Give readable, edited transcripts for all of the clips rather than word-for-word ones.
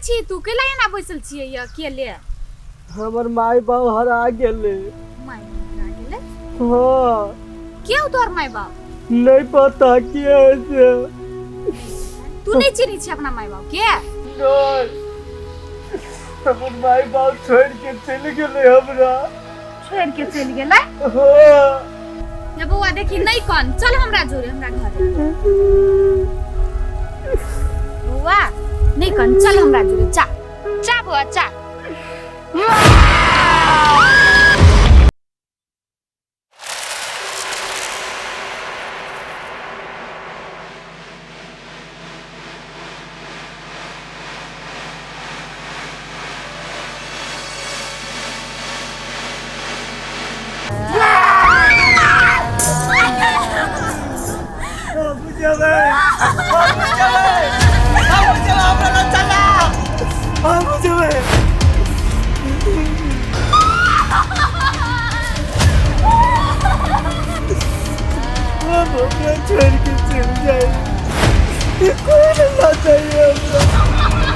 छी तू केला एना बैसल छियै ये अकेले हमर माय बाप हरा गेले माय हरा गेले हां क्यों तोर माय बाप नहीं पता क्या है तू नहीं चिन्ही छी अपना माय बाप के नहीं हमर माय बाप छोड़ के चले गेले हमरा छोड़ के चल गेलै हां ये बउआ देखी नहीं कौन चल हमरा जोरे हमरा घर बउआ नहीं कौन चल हमरा जोरे चा चा बउआ चा छोड़ के चल जाए कोई नहीं चाहिए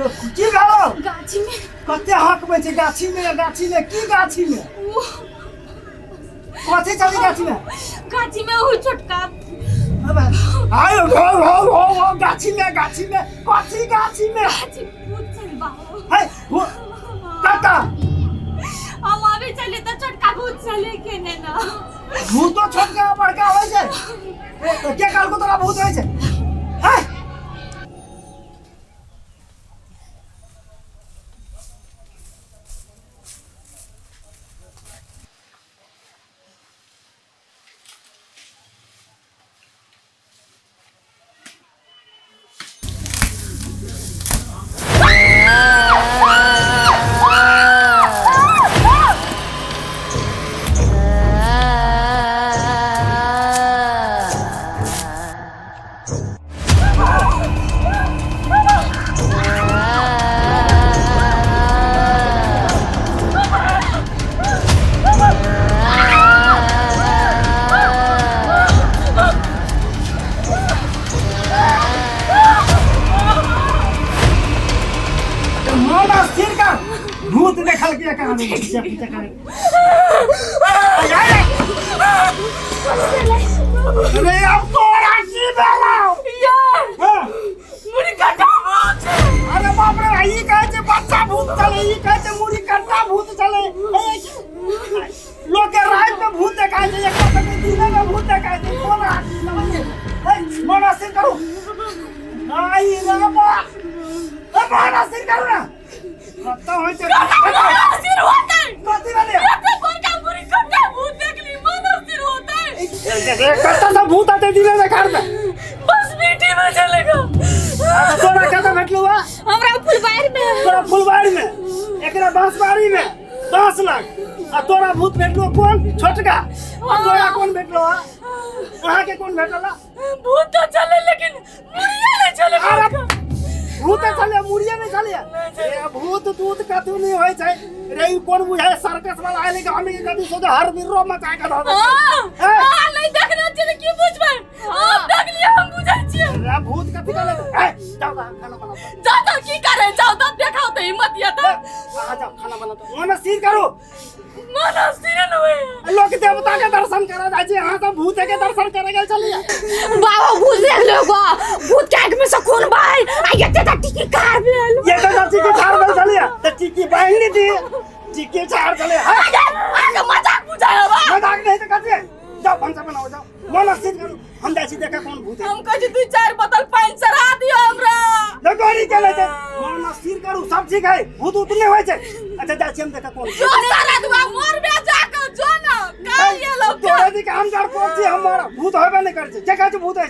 गाछी में कते हक में छे गाछी में की गाछी में कथि चली गाछी में वो छोटका अबे आयो हो गाछी में कथि गाछी में भूत चल बाबू है वो काका हम अभी चले तो छोटका भूत चले केने ना भूत तो छोटका बड़का होय छै तो के काल को तोरा भूत होय छै है भूत देखल के कहानी पीछे करे अरे अब तोरा की बेलाओ या मुड़ी काटा भूत अरे बाप रे ई कहे छै बच्चा भूत चले ई कहे छै मुड़ी काटा भूत चले लोग के रात में भूत देखाय छै एक के दिन में भूत देखाय छै तोरा की समझ मना से करू आई रे बा मना से करू ना कत्ता होय छै सिर होता है कथि वाले कौन का पूरी कट्टा भूत देख ली मानो सिर होता है कत्ता सब भूत आते दिन में घर में बस बेटी में चलेगा तोरा कत्ता भेटलू बा हमरा फुलबाड़ी में तोरा फुलबाड़ी में एकरा बांसबाड़ी में 10 लाख आ तोरा भूत भेटलो कौन छोटका आ तोरा कौन भेटलो वहां के कौन भेटला भूत तो चले लेकिन मुड़िया नहीं चले भूत चले मुड़िया नहीं चले ए भूत दूत कथु नहीं होय छै रे कोन बुझाय सर्कस वाला आइले गाम में कथि सोचे हर बिरो मचाय के धर हां नहीं देखना चाहिए की पूछबै आप देख लिया हम बुझाय छियै रे भूत कथि करे ए जाओ खाना बनाओ जाओ तो की करे जाओ तो देखाओ तो हिम्मत या तो आ जाओ खाना बनाओ तो मन स्थिर करो मन स्थिर न होए लोग देवता के दर्शन करे जाय छै यहां तो भूत के दर्शन करे गेल चलिए बाबा भूत देख लो बा भूत के आंख में से खून बहाय आ ये तो टिकी कार भेल ये तो टिकी कार भेल चलिए तो टिकी बहन दी टिकी चार चले आगे मजाक बुझायो बा मजाक नहीं तो कथि जाओ खाना बनाओ जाओ मन स्थिर करो हम जाय अच्छा अच्छा जा हम देखा कौन जो साला दुआ मोर बे जाके जो ना का ये लोग तोरे दी काम कर पहुंची हमारा भूत होबे नहीं करे जे का भूत है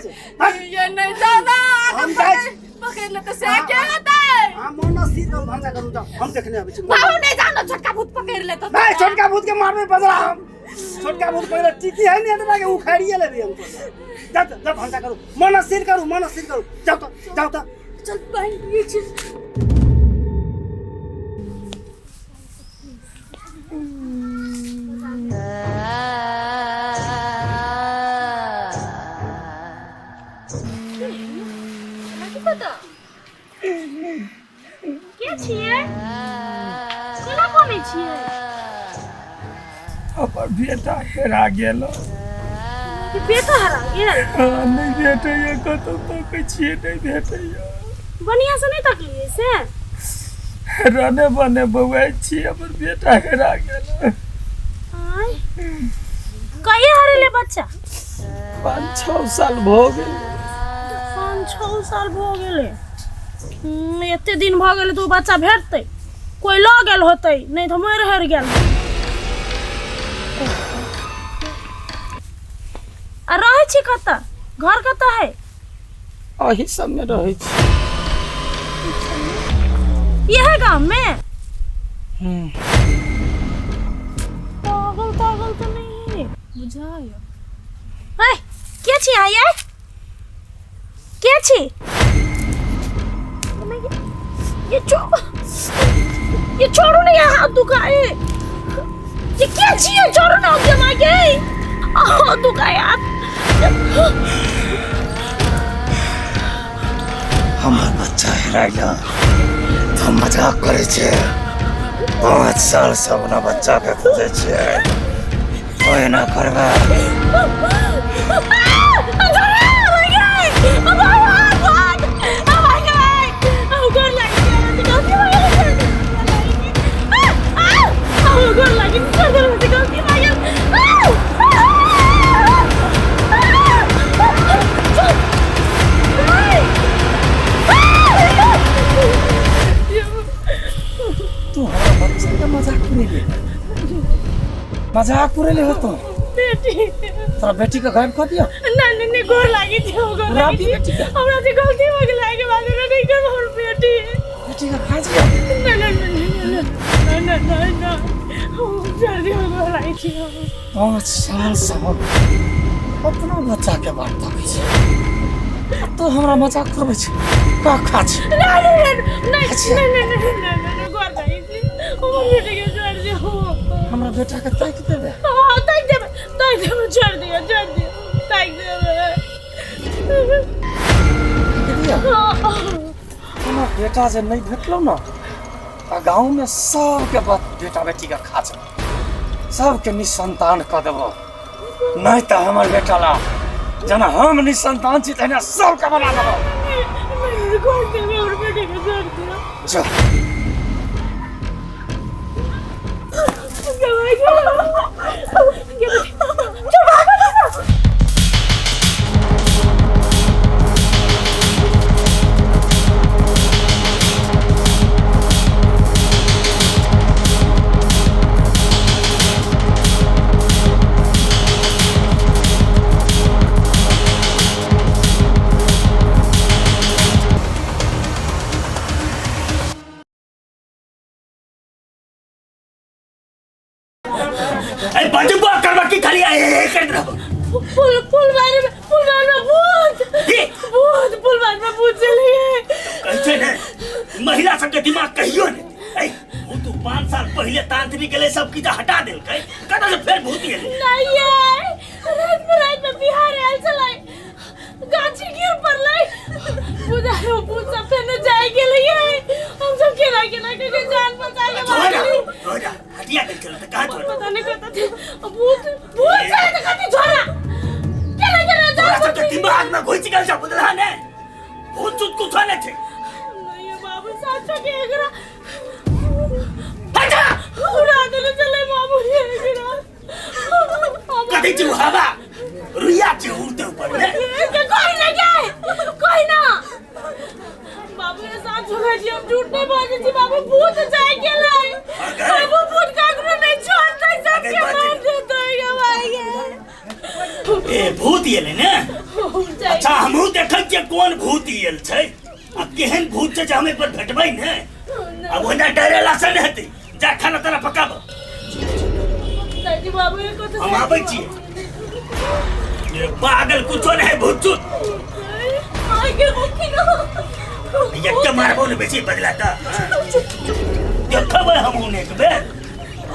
ये नहीं जाना हम जाए पकड़ ले तो से क्या होता है हां मोना सीधा भांजा करू जा हम देखने आवे छी बाबू नहीं जानो छोटका भूत पकड़ ले तो नहीं छोटका भूत के मारने बदला हम छोटका भूत पहले टिकी है नहीं तो के उखाड़िए लेबे हमको जा जा भांजा करू मोना सिर करू जाओ तो चल भाई ये चीज के छिए कोना कोमे छिए हमर बेटा हेरा गेल कि बेटा हरा गेल नहीं भेटैया कतौ तकै छियै नहीं भेटैया बढ़िया से नहीं तकलिए से रने बने बौआइ छी हमर बेटा हेरा गेल आय कहिया हरेले बच्चा 5-6 साल भ गेल 5-6 साल भ गेले एते दिन भ गेले तो बच्चा भेटतै कोई ल गेल होतै नहीं तो मर हर गेल आ रहै छी कत घर कत है अही सब में रहै छी यह गांव में पागल तो नहीं है बुझायो ए के छी आये के छी ये छोड़ो नहीं हाथ दुखाए ये क्या छी ये छोड़ो ना उनके मागे हाथ दुखाए हाथ हमर बच्चा हेरा गेल तो मजाक करे छे 5 साल से अपना बच्चा के खोजे छे ओए ना करबा मजाक करे हो तुम बेटी तोरा बेटी का गायब कर दिया नहीं गोर लागी थी गोर लागी बेटी का हमरा से गलती हो गेलै के बाद नहीं कर और बेटी बेटी का खा दिया नहीं जल्दी गोर लागी थी 5 साल से अपना बच्चा के बात तकै छै तो हमरा मजाक करबै छै का खा छै नहीं गोर लागी थी ओ बेटी के छोड़ दियो हमरा बेटा के ताक देबे हां ताक देबे छोड़ दियो ताक देबे हमरा बेटा जे नहीं भेटलो ना आ गांव में सबके बात बेटा बेटी का खा छै सबके निसंतान कर देबो नहीं तो हमर बेटा ला जना हम निसंतान छी तने सबके बना देबो गोर देबे और बेटी के छोड़ दियो जा अरे बंदूक करवा की खाली कर दो पुल मार में भूत चली है कैसे ने महिला सबके दिमाग कहियो ने ए वो तो 5 साल पहले तांत्रिक के लिए सब की हटा देल कई कदा से फिर भूत गेले नहीं है रात में बिहार आयल चलाई गाछी गिर पड़लै बुझायो भूत सब फेन जाए गेलै हम सब केना के जान बचा ले छोड़ा हटिया के चल त का छोड़ पता नहीं कहता थे भूत से तो कति छोरा केना जा सबके दिमाग में घुस गल सब बुझला ने भूत चुत कुछ ने थे नहीं बाबू साथ के एकरा हटा उड़ा देले चले बाबू एकरा कदी तू हवा रुया के उड़ते ऊपर ने के कोई ना बाबू के साथ छोड़ा जी हम झूठ नहीं बोले थी बाबू भूत जाए गेलै भूत एले ने अच्छा हमहू देखै छियै कोन भूत एल छै आ केहन भूत छै जे हमे पर भेटबै ने अब ओना डरेला से नहि हेतै जा खाना ताना पकाब दादी बाबू ये को तो हम आबै छियै ये पागल कुछो नहीं भूत चूत आगे रोकी ना एक मारबो ने बेसी बदला त देखबै हमहू ने एक बेर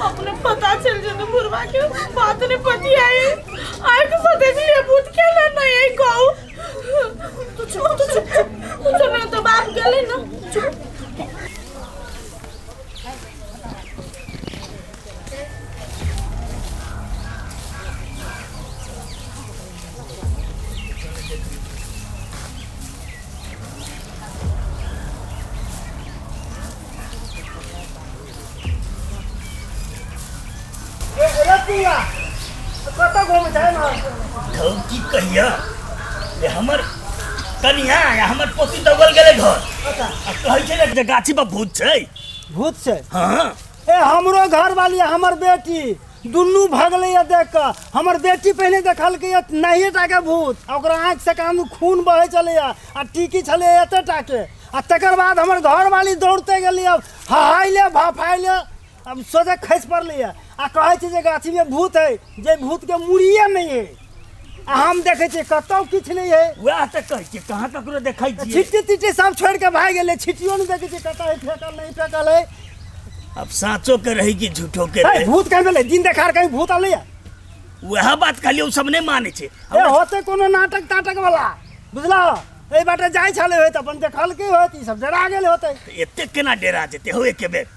अपने पता चल जाए तो बुरवा के बात ने पति आई आए के साथ ये भूत खेला नहीं है गाँव तो चुप ना तो बाप गले ना चुप की कहिया ये हमर कनिया या हमर पोती दबल गेले घर आ कहै छै ने जे गाछी पर भूत छै भूत छै हां ए हमरो घर वाली हमर बेटी दुनू भगले या देख के हमर बेटी पहले देखल के नहीं टाके भूत ओकरा आंख से काम खून बहे चले आ टीकी चले एते टाके आ तकर बाद हमर घर वाली दौड़ते गेली अब हाइले भाफाइले अब सोझे खस पड़ली आ कहै छै जे गाछी में भूत है जे भूत के मुड़िए नहीं है आ हम देखे छियै कतौ किछ नहीं है वएह त कहै छै कहां ककरो देखै छियै छिट्टी तिट्टी सब छोड़ के भाग गेले छिटियो नहीं देखे छियै कतौ है फेकल नहीं फेकल है अब साचो के रही कि झूठो के रही भूत कहीं भेलै दिन देखार कहीं भूत आलै वएह बात खाली उ सब नहीं माने छै ए होते कोनो नाटक ताटक वाला बुझला ए बाटे जाय छले होय त अपन देखल के होत ई सब डरा गेल होते एते केना डेरा जेते हो एके बेर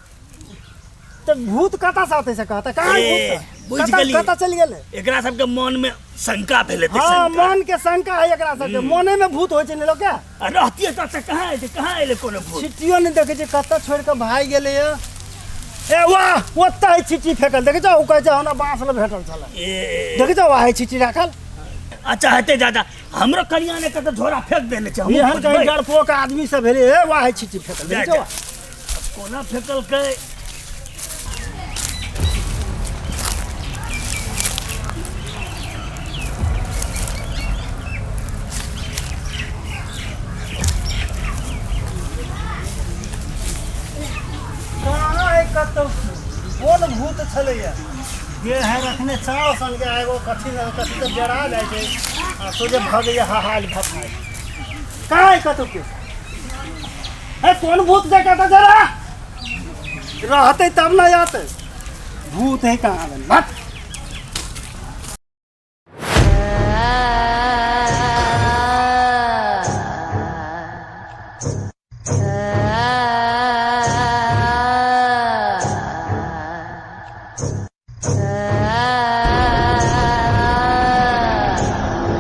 त भूत कता से आते से कहता कहां भूत बुझ गेली कता चल गेले एकरा सब के मन में शंका भेले ते हां शंका मन के शंका है एकरा सब के मने में भूत होय छै ने लोग के रहतिए त कहां एले कोनो भूत छिटियो नहीं देखे छै कता छोड़ के भाग गेले ए वाह ओत्ता है छिटी फेकल देखे जाओ कहै छै हमरा बांस ल भेटल छला ए देखे जाओ है छिटी राखल अच्छा हेते दादा हमरो कनिया ने कत झोरा फेक देने छै हम एहन कहीं गड़पोक आदमी सब भेले ए वाह है छिटी फेकल देखे जाओ कोना फेकल के कोन भूत छलैया जे है रखने चाव संग एगो कथी कथी तऽ डरा जाइ छै आ सोझे भगैया हाल भफाइ काय कतौ के ए कोन भूत देखा था जरा रहते तब ना आते भूत है कहाँ बन